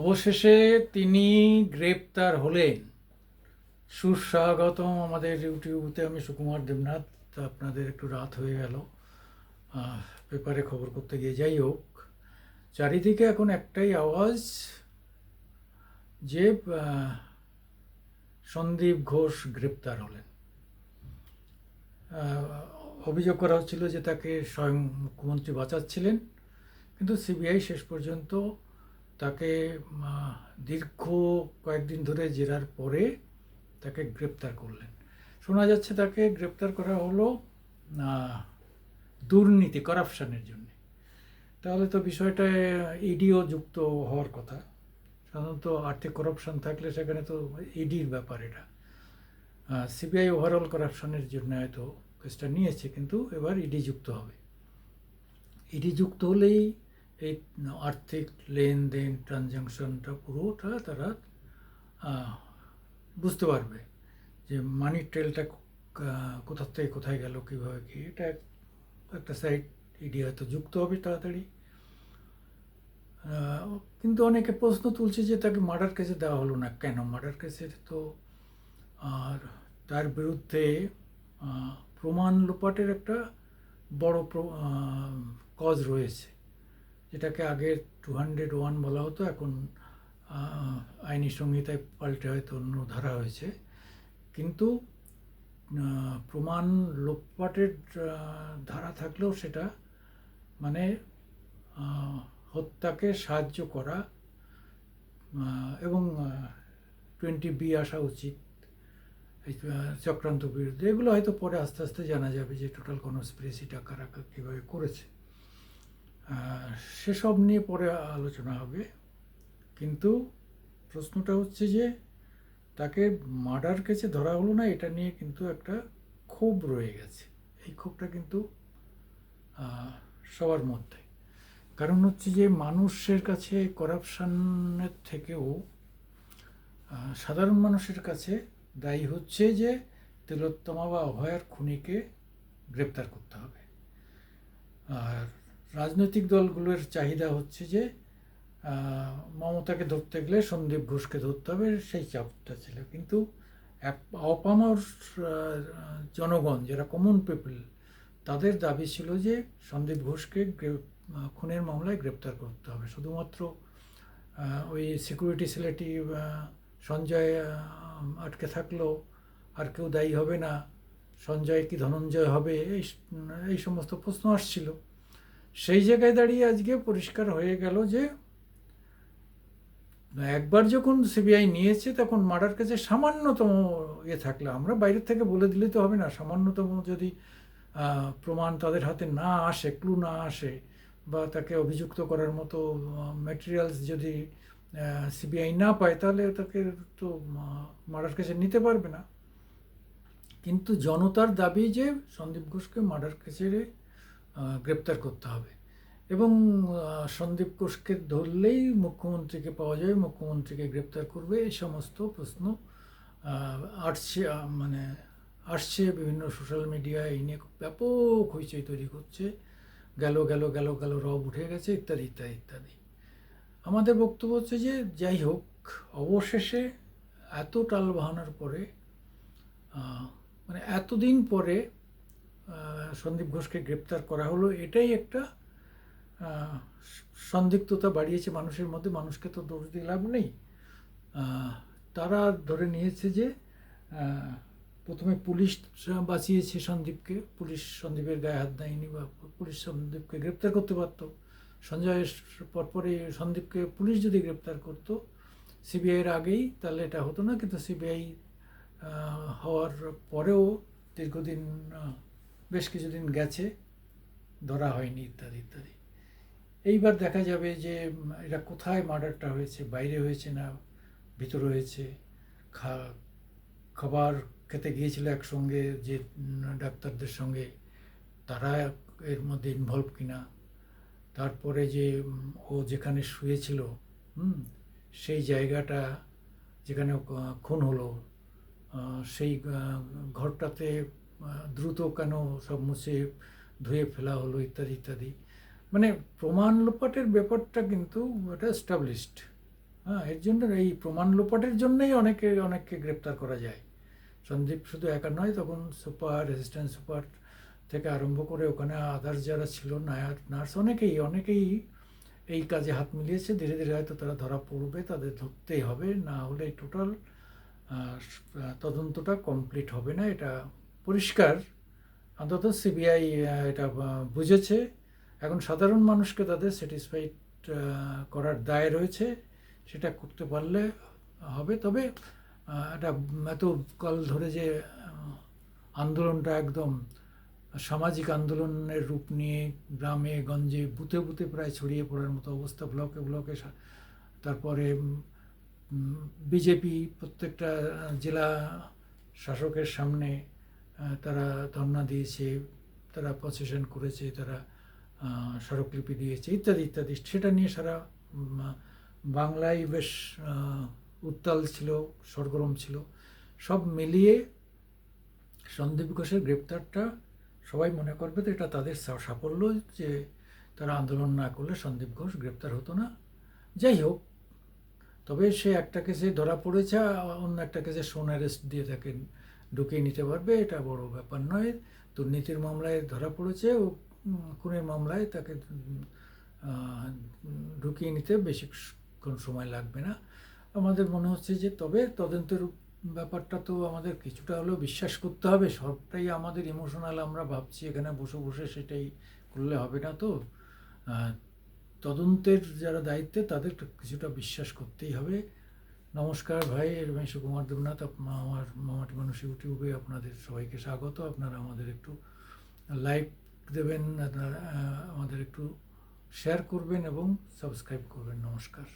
অবশেষে তিনি গ্রেপ্তার হলেন। সুস্বাগতম আমাদের ইউটিউবতে। আমি সুকুমার দেবনাথ। তো আপনাদের একটু রাত হয়ে গেল পেপারে খবর করতে গিয়ে। যাই হোক, চারিদিকে এখন একটাই আওয়াজ যে সন্দীপ ঘোষ গ্রেপ্তার হলেন। অভিযোগ করা হচ্ছিল যে তাকে স্বয়ং মুখ্যমন্ত্রী বাঁচাচ্ছিলেন, কিন্তু সিবিআই শেষ পর্যন্ত তাকে দীর্ঘ কয়েকদিন ধরে জেরার পরে তাকে গ্রেপ্তার করলেন। শোনা যাচ্ছে তাকে গ্রেপ্তার করা হলো দুর্নীতি, করাপশানের জন্য। তাহলে তো বিষয়টায় ইডিও যুক্ত হওয়ার কথা। সাধারণত আর্থিক করাপশান থাকলে সেখানে তো ইডির ব্যাপার এটা। সিবিআই ওভারঅল করাপশানের জন্য হয়তো কেসটা নিয়েছে, কিন্তু এবার ইডি যুক্ত হবে। ইডি যুক্ত হলেই এই আর্থিক লেনদেন, ট্রানজ্যাকশনটা পুরোটা তারা বুঝতে পারবে যে মানি ট্রেলটা কোথার থেকে কোথায় গেল, কীভাবে কি। এটা একটা সাইড ইডি হয়তো যুক্ত হবে তাড়াতাড়ি। কিন্তু অনেকে প্রশ্ন তুলছে যে তাকে মার্ডার কেসে দেওয়া হলো না কেন। মার্ডার কেসের তো আর তার বিরুদ্ধে প্রমাণ লোপাটের একটা বড় কজ রয়েছে, যেটাকে আগে 201 বলা হতো, এখন আইনি সংহিতায় পাল্টে হয়তো অন্য ধারা হয়েছে। কিন্তু প্রমাণ লোপাটের ধারা থাকলেও সেটা মানে হত্যাকে সাহায্য করা, এবং 20B আসা উচিত এই চক্রান্ত বিরুদ্ধে। এগুলো হয়তো পরে আস্তে আস্তে জানা যাবে যে টোটাল কনস্পিরেসিটা কারা কীভাবে করেছে। সেসব নিয়ে পরে আলোচনা হবে। কিন্তু প্রশ্নটা হচ্ছে যে তাকে মার্ডার কেসে ধরা হলো না, এটা নিয়ে কিন্তু একটা ক্ষোভ রয়ে গেছে। এই ক্ষোভটা কিন্তু সবার মধ্যে। কারণ হচ্ছে যে মানুষের কাছে করাপশানের থেকেও সাধারণ মানুষের কাছে দায়ী হচ্ছে যে তিলোত্তমা বা অভয়ার খুনিকে গ্রেপ্তার করতে হবে। আর রাজনৈতিক দলগুলোর চাহিদা হচ্ছে যে মমতাকে ধরতে গেলে সন্দীপ ঘোষকে ধরতে হবে, সেই চাপটা ছিল। কিন্তু অপামর জনগণ, যারা কমন পিপল, তাদের দাবি ছিল যে সন্দীপ ঘোষকে খুনের মামলায় গ্রেপ্তার করতে হবে। শুধুমাত্র ওই সিকিউরিটি সেলেটি সঞ্জয় আটকে থাকলো, আর কেউ দায়ী হবে না, সঞ্জয় কি ধনঞ্জয় হবে, এই সমস্ত প্রশ্ন আসছিল। সেই জায়গায় দাঁড়িয়ে আজকে পরিষ্কার হয়ে গেল যে একবার যখন সিবিআই নিয়েছে, তখন মার্ডার কেসে সামান্যতম থাকলে, আমরা বাইরের থেকে বলে দিলে তো হবে না, সামান্যতম যদি প্রমাণ তাদের হাতে না আসে, ক্লু না আসে, বা তাকে অভিযুক্ত করার মতো ম্যাটেরিয়ালস যদি সিবিআই না পায়, তাহলে তাকে তো মার্ডার কেসে নিতে পারবে না। কিন্তু জনতার দাবি যে সন্দীপ ঘোষকে মার্ডার কেসে গ্রেপ্তার করতে হবে, এবং সন্দীপ ঘোষকে ধরলেই মুখ্যমন্ত্রীকে পাওয়া যাবে, মুখ্যমন্ত্রীকে গ্রেপ্তার করবে। এই সমস্ত প্রশ্ন আসছে বিভিন্ন সোশ্যাল মিডিয়ায়। এই নিয়ে ব্যাপক হইচই তৈরি করছে, গেল গেল গেল গেল, রব উঠে গেছে, ইত্যাদি ইত্যাদি ইত্যাদি। আমাদের বক্তব্য হচ্ছে যে যাই হোক, অবশেষে এত টাল বাহানার পরে, এতদিন পরে সন্দীপ ঘোষকে গ্রেপ্তার করা হলো। এটাই একটা সন্দিগ্ধতা বাড়িয়েছে মানুষের মধ্যে। মানুষকে তো দোষ দিয়ে লাভ নেই। তারা ধরে নিয়েছে যে প্রথমে পুলিশ বাঁচিয়েছে সন্দীপকে, পুলিশ সন্দীপের গায়ে হাত দেয়নি, বা পুলিশ সন্দীপকে গ্রেপ্তার করতে পারত। সঞ্জয়ের পরপরই সন্দীপকে পুলিশ যদি গ্রেপ্তার করতো সিবিআইয়ের আগেই, তাহলে এটা হতো না। কিন্তু সিবিআই হওয়ার পরেও দীর্ঘদিন, বেশ কিছুদিন গেছে, ধরা হয়নি, ইত্যাদি ইত্যাদি। এইবার দেখা যাবে যে এটা কোথায় মার্ডারটা হয়েছে, বাইরে হয়েছে না ভিতরে হয়েছে। খাবার খেতে গিয়েছিল একসঙ্গে যে ডাক্তারদের সঙ্গে, তারা এর মধ্যে ইনভলভ কিনা। তারপরে যে ও যেখানে শুয়েছিল, সেই জায়গাটা যেখানে খুন হলো, সেই ঘরটাতে দ্রুত কেন সব মুছে ধুয়ে ফেলা হলো, ইত্যাদি ইত্যাদি। প্রমাণ লোপাটের ব্যাপারটা কিন্তু এটা এস্টাবলিশড। হ্যাঁ, এর জন্য এই প্রমাণ লোপাটের জন্যই অনেককে গ্রেপ্তার করা যায়। সন্দীপ শুধু একা নয়, তখন সুপার, রেজিস্ট্যান্ট সুপার থেকে আরম্ভ করে ওখানে আদার্স যারা ছিল, নার্স, অনেকেই এই কাজে হাত মিলিয়েছে। ধীরে ধীরে হয়তো তারা ধরা পড়বে, তাদের ধরতেই হবে, না হলে এই টোটাল তদন্তটা কমপ্লিট হবে না, এটা পরিষ্কার। অন্তত সিবিআই এটা বুঝেছে। এখন সাধারণ মানুষকে তাদের স্যাটিসফাইড করার দায় রয়েছে, সেটা করতে পারলে হবে। তবে এটা এত কাল ধরে যে আন্দোলনটা একদম সামাজিক আন্দোলনের রূপ নিয়ে গ্রামে গঞ্জে বুথে বুথে প্রায় ছড়িয়ে পড়ার মতো অবস্থা, ব্লকে ব্লকে, তারপরে বিজেপি প্রত্যেকটা জেলা শাসকের সামনে তারা ধর্ণা দিয়েছে, তারা প্রসেশন করেছে, তারা স্মারকলিপি দিয়েছে, ইত্যাদি ইত্যাদি। সেটা নিয়ে সারা বাংলায় বেশ উত্তাল ছিল, সরগরম ছিল। সব মিলিয়ে সন্দীপ ঘোষের গ্রেপ্তারটা সবাই মনে করবে তো এটা তাদের সাফল্য, যে তারা আন্দোলন না করলে সন্দীপ ঘোষ গ্রেপ্তার হতো না। যাই হোক, তবে সে একটা কেসে ধরা পড়েছে, অন্য একটা কেসে সোন অ্যারেস্ট দিয়ে তাকে ঢুকিয়ে নিতে পারবে, এটা বড় ব্যাপার নয়। দুর্নীতির মামলায় ধরা পড়েছে, ও খুনের মামলায় তাকে ঢুকিয়ে নিতে বেশিক্ষণ সময় লাগবে না। আমাদের মনে হচ্ছে যে, তবে তদন্তের ব্যাপারটা তো আমাদের কিছুটা হলেও বিশ্বাস করতে হবে। সবটাই আমাদের ইমোশনাল, আমরা ভাবছি এখানে বসে বসে, সেটাই করলে হবে না তো। তদন্তের যারা দায়িত্বে তাদের কিছুটা বিশ্বাস করতেই হবে। নমস্কার ভাই, রমেশ কুমার দেবনাথ, আমার মামাটি মানুষ ইউটিউবে আপনাদের সবাইকে স্বাগত। আপনারা আমাদের একটু লাইক দেবেন, আপনারা আমাদের একটু শেয়ার করবেন এবং সাবস্ক্রাইব করবেন। নমস্কার।